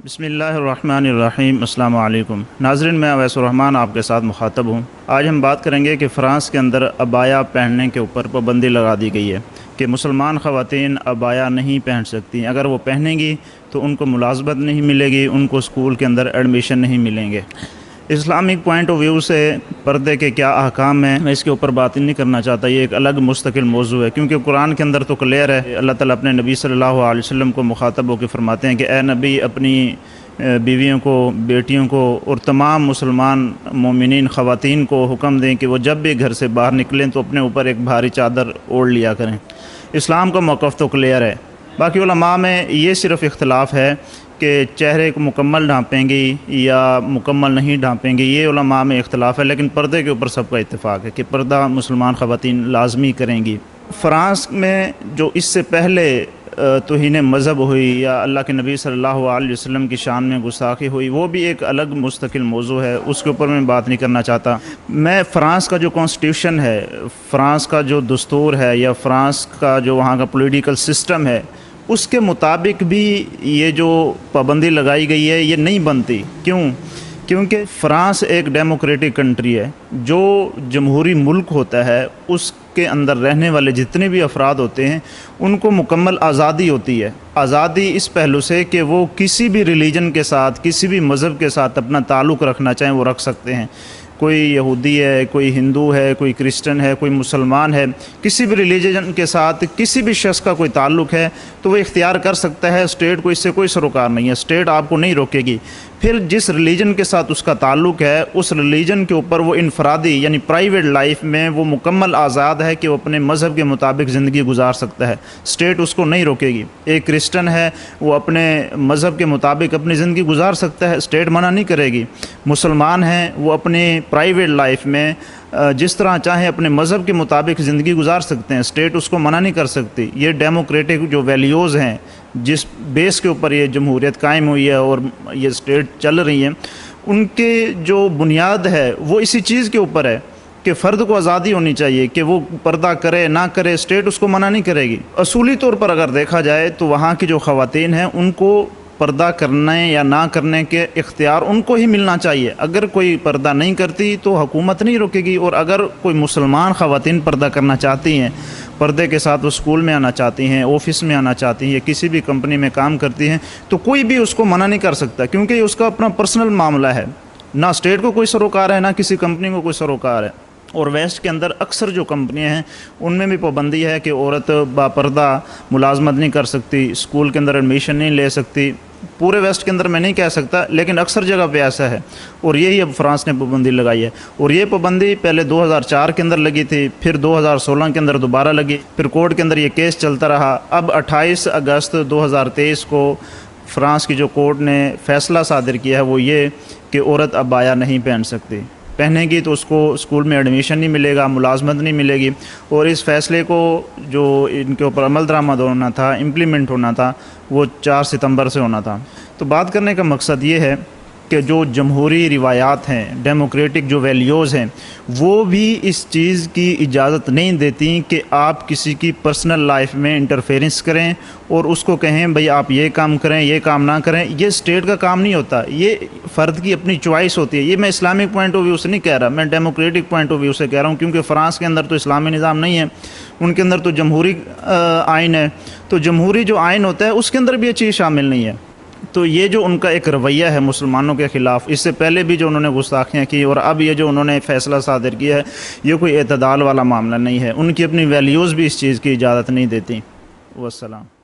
بسم اللہ الرحمن الرحیم۔ السلام علیکم ناظرین، میں اویس الرحمان آپ کے ساتھ مخاطب ہوں۔ آج ہم بات کریں گے کہ فرانس کے اندر عبایا پہننے کے اوپر پابندی لگا دی گئی ہے کہ مسلمان خواتین عبایا نہیں پہن سکتی۔ اگر وہ پہنیں گی تو ان کو ملازمت نہیں ملے گی، ان کو اسکول کے اندر ایڈمیشن نہیں ملیں گے۔ اسلامک پوائنٹ آف ویو سے پردے کے کیا احکام ہیں، میں اس کے اوپر بات نہیں کرنا چاہتا، یہ ایک الگ مستقل موضوع ہے، کیونکہ قرآن کے اندر تو کلیئر ہے۔ اللہ تعالیٰ اپنے نبی صلی اللہ علیہ وسلم کو مخاطب ہو کے فرماتے ہیں کہ اے نبی، اپنی بیویوں کو، بیٹیوں کو اور تمام مسلمان مومنین خواتین کو حکم دیں کہ وہ جب بھی گھر سے باہر نکلیں تو اپنے اوپر ایک بھاری چادر اوڑھ لیا کریں۔ اسلام کا موقف تو کلیئر ہے۔ باقی علماء میں یہ صرف اختلاف ہے کہ چہرے کو مکمل ڈھانپیں گی یا مکمل نہیں ڈھانپیں گی، یہ علماء میں اختلاف ہے، لیکن پردے کے اوپر سب کا اتفاق ہے کہ پردہ مسلمان خواتین لازمی کریں گی۔ فرانس میں جو اس سے پہلے توہین مذہب ہوئی یا اللہ کے نبی صلی اللہ علیہ وسلم کی شان میں گستاخی ہوئی، وہ بھی ایک الگ مستقل موضوع ہے، اس کے اوپر میں بات نہیں کرنا چاہتا۔ میں فرانس کا جو کانسٹیٹیوشن ہے، فرانس کا جو دستور ہے یا فرانس کا جو وہاں کا پولیٹیکل سسٹم ہے، اس کے مطابق بھی یہ جو پابندی لگائی گئی ہے یہ نہیں بنتی۔ کیونکہ فرانس ایک ڈیموکریٹک کنٹری ہے۔ جو جمہوری ملک ہوتا ہے اس کے اندر رہنے والے جتنے بھی افراد ہوتے ہیں ان کو مکمل آزادی ہوتی ہے۔ آزادی اس پہلو سے کہ وہ کسی بھی ریلیجن کے ساتھ، کسی بھی مذہب کے ساتھ اپنا تعلق رکھنا چاہیں وہ رکھ سکتے ہیں۔ کوئی یہودی ہے، کوئی ہندو ہے، کوئی کرسچن ہے، کوئی مسلمان ہے، کسی بھی ریلیجن کے ساتھ کسی بھی شخص کا کوئی تعلق ہے تو وہ اختیار کر سکتا ہے۔ اسٹیٹ کو اس سے کوئی سروکار نہیں ہے، اسٹیٹ آپ کو نہیں روکے گی۔ پھر جس ریلیجن کے ساتھ اس کا تعلق ہے اس ریلیجن کے اوپر وہ انفرادی یعنی پرائیویٹ لائف میں وہ مکمل آزاد ہے کہ وہ اپنے مذہب کے مطابق زندگی گزار سکتا ہے، اسٹیٹ اس کو نہیں روکے گی۔ ایک کرسچن ہے، وہ اپنے مذہب کے مطابق اپنی زندگی گزار سکتا ہے، اسٹیٹ منع نہیں کرے گی۔ مسلمان ہیں، وہ اپنی پرائیویٹ لائف میں جس طرح چاہیں اپنے مذہب کے مطابق زندگی گزار سکتے ہیں، اسٹیٹ اس کو منع نہیں کر سکتی۔ یہ ڈیموکریٹک جو ویلیوز ہیں جس بیس کے اوپر یہ جمہوریت قائم ہوئی ہے اور یہ اسٹیٹ چل رہی ہیں، ان کے جو بنیاد ہے وہ اسی چیز کے اوپر ہے کہ فرد کو آزادی ہونی چاہیے کہ وہ پردہ کرے نہ کرے، اسٹیٹ اس کو منع نہیں کرے گی۔ اصولی طور پر اگر دیکھا جائے تو وہاں کی جو خواتین ہیں ان کو پردہ کرنے یا نہ کرنے کے اختیار ان کو ہی ملنا چاہیے۔ اگر کوئی پردہ نہیں کرتی تو حکومت نہیں روکے گی، اور اگر کوئی مسلمان خواتین پردہ کرنا چاہتی ہیں، پردے کے ساتھ وہ اسکول میں آنا چاہتی ہیں، آفس میں آنا چاہتی ہیں یا کسی بھی کمپنی میں کام کرتی ہیں تو کوئی بھی اس کو منع نہیں کر سکتا، کیونکہ یہ اس کا اپنا پرسنل معاملہ ہے۔ نہ اسٹیٹ کو کوئی سروکار ہے، نہ کسی کمپنی کو کوئی سروکار ہے۔ اور ویسٹ کے اندر اکثر جو کمپنیاں ہیں ان میں بھی پابندی ہے کہ عورت باپردہ ملازمت نہیں کر سکتی، اسکول کے اندر ایڈمیشن نہیں لے سکتی۔ پورے ویسٹ کے اندر میں نہیں کہہ سکتا، لیکن اکثر جگہ پہ ایسا ہے، اور یہی اب فرانس نے پابندی لگائی ہے۔ اور یہ پابندی پہلے 2004 کے اندر لگی تھی، پھر 2016 کے اندر دوبارہ لگی، پھر کورٹ کے اندر یہ کیس چلتا رہا۔ اب 28 اگست 2023 کو فرانس کی جو کورٹ نے فیصلہ صادر کیا ہے وہ یہ کہ عورت عبایا نہیں پہن سکتی، پہنے گی تو اس کو اسکول میں ایڈمیشن نہیں ملے گا، ملازمت نہیں ملے گی۔ اور اس فیصلے کو جو ان کے اوپر عمل درآمد ہونا تھا، امپلیمنٹ ہونا تھا، وہ 4 ستمبر سے ہونا تھا۔ تو بات کرنے کا مقصد یہ ہے کہ جو جمہوری روایات ہیں، ڈیموکریٹک جو ویلیوز ہیں، وہ بھی اس چیز کی اجازت نہیں دیتی کہ آپ کسی کی پرسنل لائف میں انٹرفیرنس کریں اور اس کو کہیں بھئی آپ یہ کام کریں، یہ کام نہ کریں۔ یہ اسٹیٹ کا کام نہیں ہوتا، یہ فرد کی اپنی چوائس ہوتی ہے۔ یہ میں اسلامک پوائنٹ آف ویو سے نہیں کہہ رہا، میں ڈیموکریٹک پوائنٹ آف ویو سے کہہ رہا ہوں، کیونکہ فرانس کے اندر تو اسلامی نظام نہیں ہے، ان کے اندر تو جمہوری آئین ہے۔ تو جمہوری جو آئین ہوتا ہے اس کے اندر بھی یہ چیز شامل نہیں ہے۔ تو یہ جو ان کا ایک رویہ ہے مسلمانوں کے خلاف، اس سے پہلے بھی جو انہوں نے گستاخیاں کی اور اب یہ جو انہوں نے فیصلہ صادر کیا ہے، یہ کوئی اعتدال والا معاملہ نہیں ہے۔ ان کی اپنی ویلیوز بھی اس چیز کی اجازت نہیں دیتی۔ والسلام۔